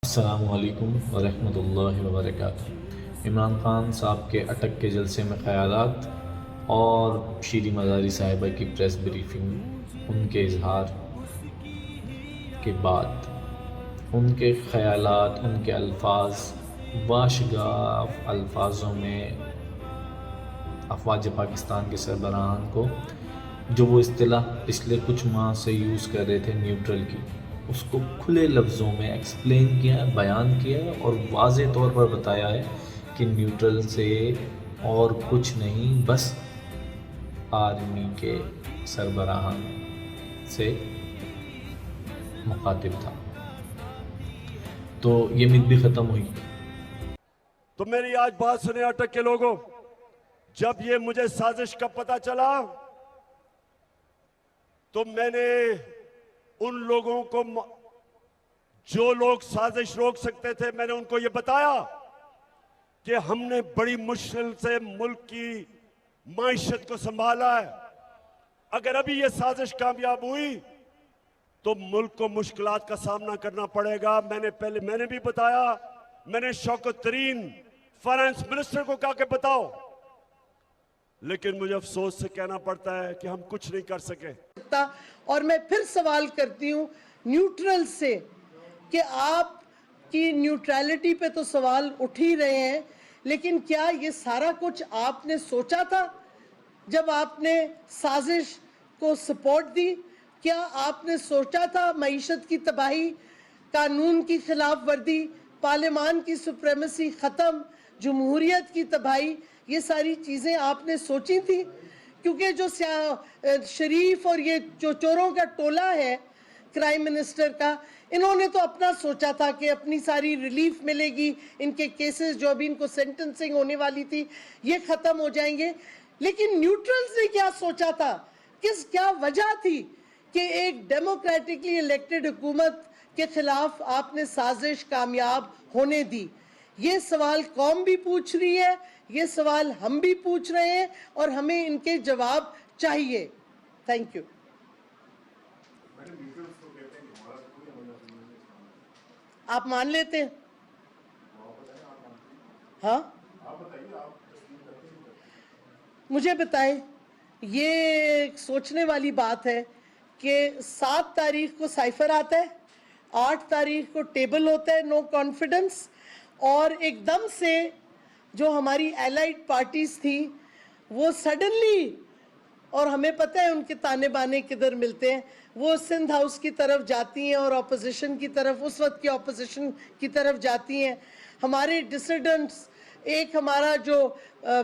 السلام علیکم ورحمۃ اللہ وبرکاتہ۔ عمران خان صاحب کے اٹک کے جلسے میں خیالات اور شیریں مزاری صاحبہ کی پریس بریفنگ، ان کے اظہار کے بعد ان کے خیالات، ان کے الفاظ واشگاف الفاظوں میں افواج پاکستان کے سربراہان کو جو وہ اصطلاح پچھلے کچھ ماہ سے یوز کر رہے تھے نیوٹرل کی، اس کو کھلے لفظوں میں ایکسپلین کیا، بیان کیا اور واضح طور پر بتایا ہے کہ نیوٹرل سے اور کچھ نہیں، بس آرمی کے سربراہان سے مخاطب تھا۔ تو یہ مت بھی ختم ہوئی۔ تو میری آج بات سنیں اٹک کے لوگوں، جب یہ مجھے سازش کا پتہ چلا تو میں نے ان لوگوں کو جو لوگ سازش روک سکتے تھے، میں نے ان کو یہ بتایا کہ ہم نے بڑی مشکل سے ملک کی معیشت کو سنبھالا ہے۔ اگر ابھی یہ سازش کامیاب ہوئی تو ملک کو مشکلات کا سامنا کرنا پڑے گا۔ میں نے بھی بتایا، میں نے شوکت ترین فائنانس منسٹر کو کہا کہ بتاؤ، لیکن مجھے افسوس سے کہنا پڑتا ہے کہ ہم کچھ نہیں کر سکے۔ اور میں پھر سوال کرتی ہوں نیوٹرل سے کہ آپ کی نیوٹرلٹی پہ تو سوال اٹھ ہی رہے ہیں، لیکن کیا یہ سارا کچھ آپ نے سوچا تھا جب آپ نے سازش کو سپورٹ دی؟ کیا آپ نے سوچا تھا معیشت کی تباہی، قانون کی خلاف ورزی، پارلیمان کی سپریمیسی ختم، جمہوریت کی تباہی، یہ ساری چیزیں آپ نے سوچی تھی؟ کیونکہ جو شریف اور یہ جو چوروں کا ٹولہ ہے کرائم منسٹر کا، انہوں نے تو اپنا سوچا تھا کہ اپنی ساری ریلیف ملے گی، ان کے کیسز جو ابھی ان کو سینٹنسنگ ہونے والی تھی یہ ختم ہو جائیں گے۔ لیکن نیوٹرلز نے کیا سوچا تھا؟ کیا وجہ تھی کہ ایک ڈیموکریٹکلی الیکٹڈ حکومت کے خلاف آپ نے سازش کامیاب ہونے دی؟ یہ سوال قوم بھی پوچھ رہی ہے، یہ سوال ہم بھی پوچھ رہے ہیں، اور ہمیں ان کے جواب چاہیے۔ Thank you. آپ مان لیتے ہیں؟ ہاں مجھے بتائیں، یہ سوچنے والی بات ہے کہ 7 تاریخ کو سائفر آتا ہے، 8 تاریخ کو ٹیبل ہوتا ہے نو کانفیڈنس، اور ایک دم سے جو ہماری ایلائڈ پارٹیز تھی وہ سڈنلی، اور ہمیں پتہ ہے ان کے تانے بانے کدھر ملتے ہیں، وہ سندھ ہاؤس کی طرف جاتی ہیں اور اپوزیشن کی طرف، اس وقت کی اپوزیشن کی طرف جاتی ہیں۔ ہمارے ڈسیڈنٹس، ایک ہمارا جو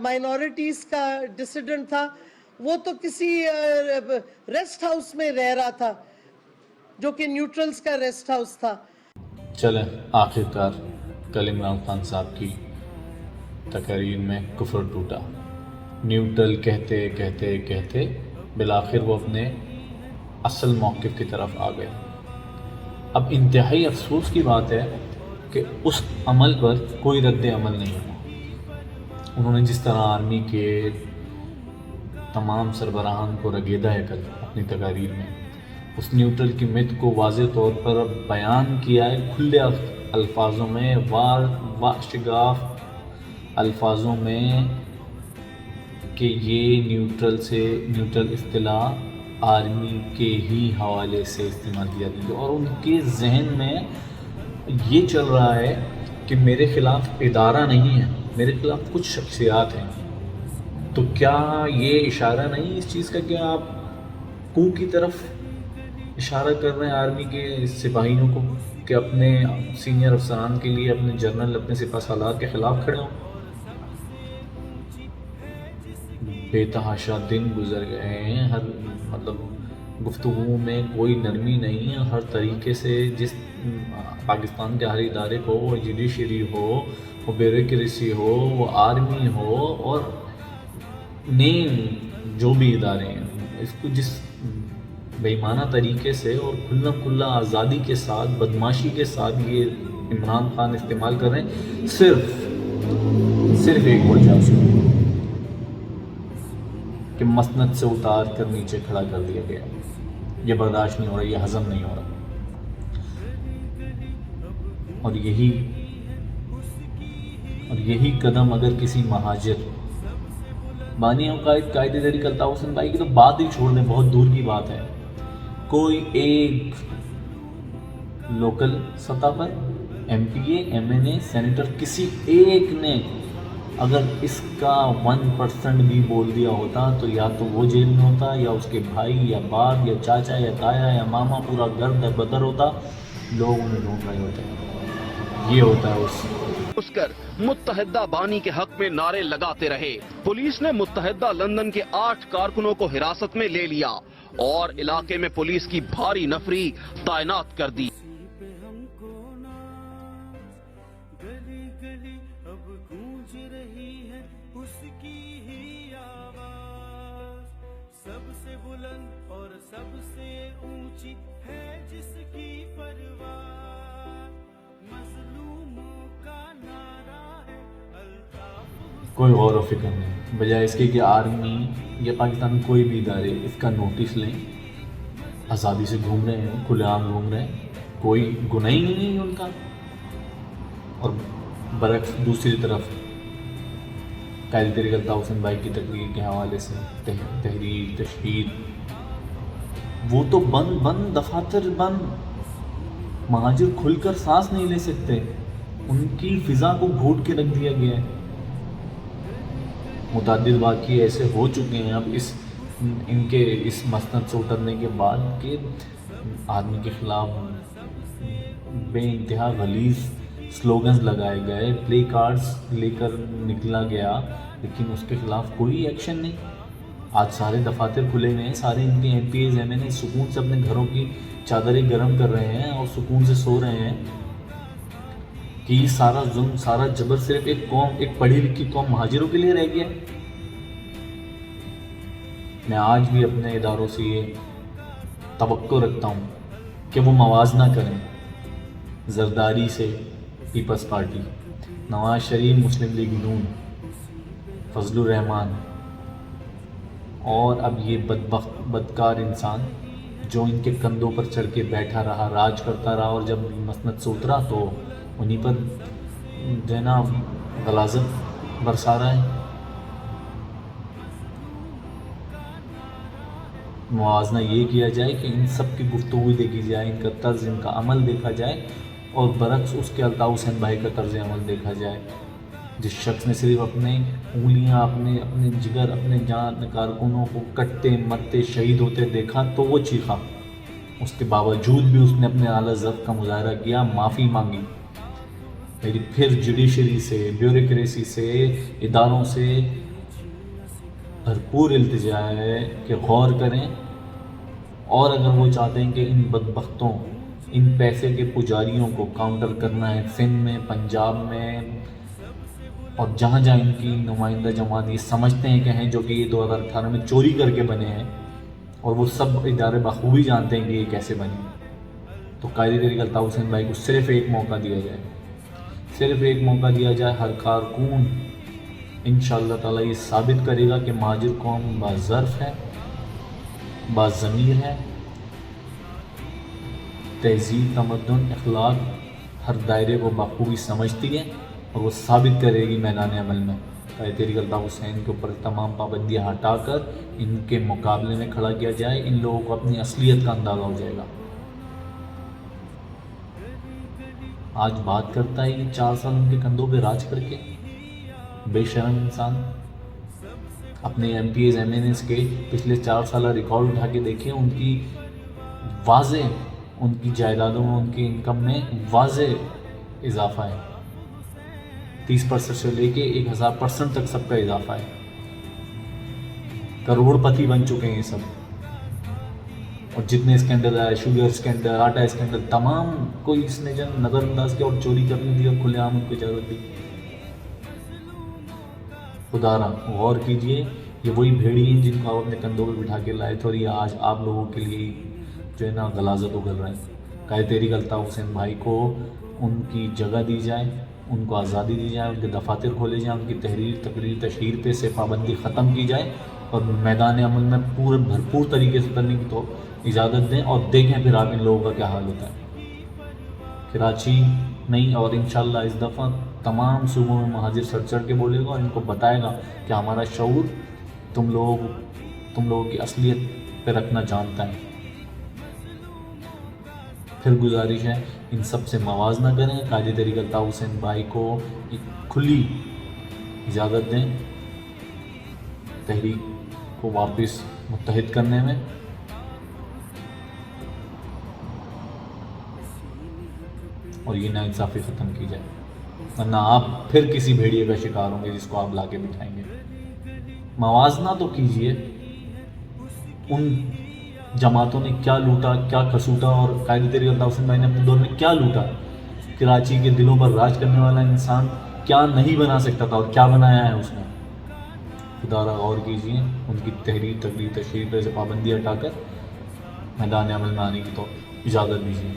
مائنورٹیز کا ڈسیڈنٹ تھا وہ تو کسی ریسٹ ہاؤس میں رہ رہا تھا جو کہ نیوٹرلز کا ریسٹ ہاؤس تھا۔ چلیں آخرکار کل عمران خان صاحب کی تقریر میں کفر ٹوٹا۔ نیوٹرل کہتے کہتے کہتے بالآخر وہ اپنے اصل موقف کی طرف آ گئے۔ اب انتہائی افسوس کی بات ہے کہ اس عمل پر کوئی رد عمل نہیں ہوا۔ انہوں نے جس طرح آرمی کے تمام سربراہان کو رگیدا ہے کل اپنی تقاریر میں، اس نیوٹرل کی مت کو واضح طور پر بیان کیا ہے، کھلے الفاظوں میں، واشگاف الفاظوں میں، کہ یہ نیوٹرل اصطلاح آرمی کے ہی حوالے سے استعمال کیا جاتی ہے، اور ان کے ذہن میں یہ چل رہا ہے کہ میرے خلاف ادارہ نہیں ہے، میرے خلاف کچھ شخصیات ہیں۔ تو کیا یہ اشارہ نہیں اس چیز کا کہ آپ کو کی طرف اشارہ کر رہے ہیں آرمی کے سپاہیوں کو کہ اپنے سینئر افسران کے لیے، اپنے جنرل، اپنے سپہ سالار کے خلاف کھڑے ہوں؟ بے تحاشا دن گزر گئے ہیں، ہر گفتگو میں کوئی نرمی نہیں ہے، ہر طریقے سے جس پاکستان کے ہر ادارے کو، وہ جوڈیشری ہو، وہ بیوروکریسی ہو، وہ آرمی ہو، اور نیم جو بھی ادارے ہیں، اس کو جس بےایمانہ طریقے سے اور کھلا آزادی کے ساتھ، بدماشی کے ساتھ یہ عمران خان استعمال کر رہے ہیں، صرف ایک وجہ سے کہ مسند سے اتار کر نیچے کھڑا کر دیا گیا۔ یہ برداشت نہیں ہو رہا، یہ ہضم نہیں ہو رہا۔ اور یہی قدم اگر کسی مہاجر بانی عقائد قائد تحریک الطاف حسین بھائی کی تو بات ہی چھوڑ دیں، بہت دور کی بات ہے، کوئی ایک لوکل سطح پر ایم پی اے، ایم این اے، سینیٹر، کسی ایک نے اگر اس کا 1% بھی بول دیا ہوتا تو یا تو وہ جیل میں ہوتا، یا اس کے بھائی یا باپ یا چاچا یا تایا یا ماما، پورا گھر در بدر ہوتا، لوگ انہیں ڈھونڈ رہے ہوتے۔ یہ ہوتا ہے اس کر متحدہ بانی کے حق میں نعرے لگاتے رہے۔ پولیس نے متحدہ لندن کے 8 کارکنوں کو حراست میں لے لیا اور علاقے میں پولیس کی بھاری نفری تعینات کر دی۔ سب سے بلند اور سب سے اونچی ہے جس کی پرواز، مظلوموں کا نعرہ ہے الطاف۔ کوئی غور و فکر نہیں، بجائے اس کے کہ آرمی یا پاکستان کوئی بھی ادارے اس کا نوٹس لیں، آزادی سے گھوم رہے ہیں، کھلے عام گھوم رہے ہیں، کوئی گناہ ہی نہیں ہے ان کا۔ اور برعکس دوسری طرف قائد تحریک الطاف حسین بھائی کی تقریر کے حوالے سے تحریر، تشہیر، وہ تو بند دفاتر بند، مہاجر کھل کر سانس نہیں لے سکتے، ان کی فضا کو گھوٹ کے رکھ دیا گیا ہے۔ متعدد واقعے ایسے ہو چکے ہیں اب ان کے اس مسند سے اترنے کے بعد کہ آدمی کے خلاف بے انتہا غلیظ سلوگنز لگائے گئے، پلے کارڈز لے کر نکلا گیا، لیکن اس کے خلاف کوئی ایکشن نہیں۔ آج سارے دفاتر کھلے ہوئے ہیں، سارے ان کے MPs, M N A سکون سے اپنے گھروں کی چادریں گرم کر رہے ہیں اور سکون سے سو رہے ہیں کہ یہ سارا ظلم، سارا جبر صرف ایک قوم، ایک پڑھی لکھی قوم مہاجروں کے لیے رہ گیا۔ میں آج بھی اپنے اداروں سے یہ توقع رکھتا ہوں کہ وہ موازنہ کریں، زرداری سے پیپلز پارٹی، نواز شریف مسلم لیگ نون، فضل الرحمان، اور اب یہ بدبخت بدکار انسان جو ان کے کندھوں پر چڑھ کے بیٹھا رہا، راج کرتا رہا، اور جب مسند سے اترا تو انہی پر جو ہے نا غلاظت برسا رہا ہے۔ موازنہ یہ کیا جائے کہ ان سب کی گفتگو دیکھی جائے، ان کا طرز، ان کا عمل دیکھا جائے، اور برعکس اس کے الطاف حسین بھائی کا طرز عمل دیکھا جائے۔ جس شخص نے صرف اپنے انگلیاں، اپنے جگر، اپنے جان کارکنوں کو کٹتے مرتے شہید ہوتے دیکھا تو وہ چیخا، اس کے باوجود بھی اس نے اپنے اعلیٰ ضبط کا مظاہرہ کیا، معافی مانگی۔ میری پھر جوڈیشری سے، بیوروکریسی سے، اداروں سے بھرپور التجا ہے کہ غور کریں، اور اگر وہ چاہتے ہیں کہ ان بدبختوں، ان پیسے کے پجاریوں کو کاؤنٹر کرنا ہے سندھ میں، پنجاب میں، اور جہاں جہاں ان کی نمائندہ جماعت یہ سمجھتے ہیں کہ ہیں، جو کہ یہ 2018 میں چوری کر کے بنے ہیں، اور وہ سب ادارے بخوبی جانتے ہیں کہ یہ کیسے بنے، تو قائد تحریک الطاف حسین بھائی کو صرف ایک موقع دیا جائے، صرف ایک موقع دیا جائے۔ ہر کارکن انشاءاللہ تعالیٰ یہ ثابت کرے گا کہ مہاجر قوم باظرف ہے، باضمیر ہے، تہذیب، تمدن، اخلاق ہر دائرے کو بخوبی سمجھتی ہے، اور وہ ثابت کرے گی میدان عمل میں۔ قائد تحریک الطاف حسین کے اوپر تمام پابندیاں ہٹا کر ان کے مقابلے میں کھڑا کیا جائے، ان لوگوں کو اپنی اصلیت کا اندازہ ہو جائے گا۔ آج بات کرتا ہے کہ 4 سال ان کے کندھوں پہ راج کر کے، بے شرم انسان۔ اپنے MPs, M N as کے پچھلے 4 سالہ ریکارڈ اٹھا کے دیکھیں، ان کی واضح، ان کی جائیدادوں میں، ان کی انکم میں واضح اضافہ ہے، 30% سے لے کے 1000% تک سب کا اضافہ ہے، کروڑ پتی بن چکے ہیں یہ سب۔ اور جتنے اسکینڈل آئے، شوگر اسکینڈل، آٹا اسکینڈل، تمام کوئی اس نے جب نظر انداز کیا اور چوری کرنے دی اور کھلے عام ان کو اجازت دی۔ خدا را غور کیجئے، یہ وہی بھیڑی ہیں جن کو آپ اپنے کندھوں پہ بٹھا کے لائے تھے، اور یہ آج آپ لوگوں کے لیے جو ہے نا غلاظت اگل رہے ہیں۔ قائد تحریک الطاف حسین بھائی کو ان کی جگہ دی جائے، ان کو آزادی دی جائے، ان کے دفاتر کھولے جائیں، ان کی تحریر، تقریر، تشہیر پہ سے پابندی ختم کی جائے، اور میدان عمل میں پورے بھرپور طریقے سے اترنے کی تو اجازت دیں، اور دیکھیں پھر آپ ان لوگوں کا کیا حال ہوتا ہے۔ کراچی نہیں، اور انشاءاللہ اس دفعہ تمام صوبوں میں مہاجر چڑھ چڑھ کے بولے گا اور ان کو بتائے گا کہ ہمارا شعور تم لوگوں کی اصلیت پہ رکھنا جانتا ہے۔ پھر گزارش ہے ان سب سے موازنہ کریں، قائد تحریک الطاف حسین بھائی کو ایک کھلی اجازت دیں تحریک کو واپس متحد کرنے میں، اور یہ ناانصافی ختم کی جائے، ورنہ آپ پھر کسی بھیڑیے کا شکار ہوں گے جس کو آپ لا کے بٹھائیں گے۔ موازنہ تو کیجئے، ان جماعتوں نے کیا لوٹا، کیا کسوٹا، اور قائد تحریک الطاف حسین بھائی نے اپنے دور میں کیا لوٹا۔ کراچی کے دلوں پر راج کرنے والا انسان کیا نہیں بنا سکتا تھا اور کیا بنایا ہے اس نے۔ خدا را غور کیجئے، ان کی تحریر، تقریر، تشہیر پر سے پابندی ہٹا کر میدان عمل میں آنے کی تو اجازت دیجیے۔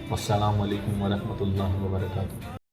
والسلام علیکم ورحمۃ اللہ وبرکاتہ۔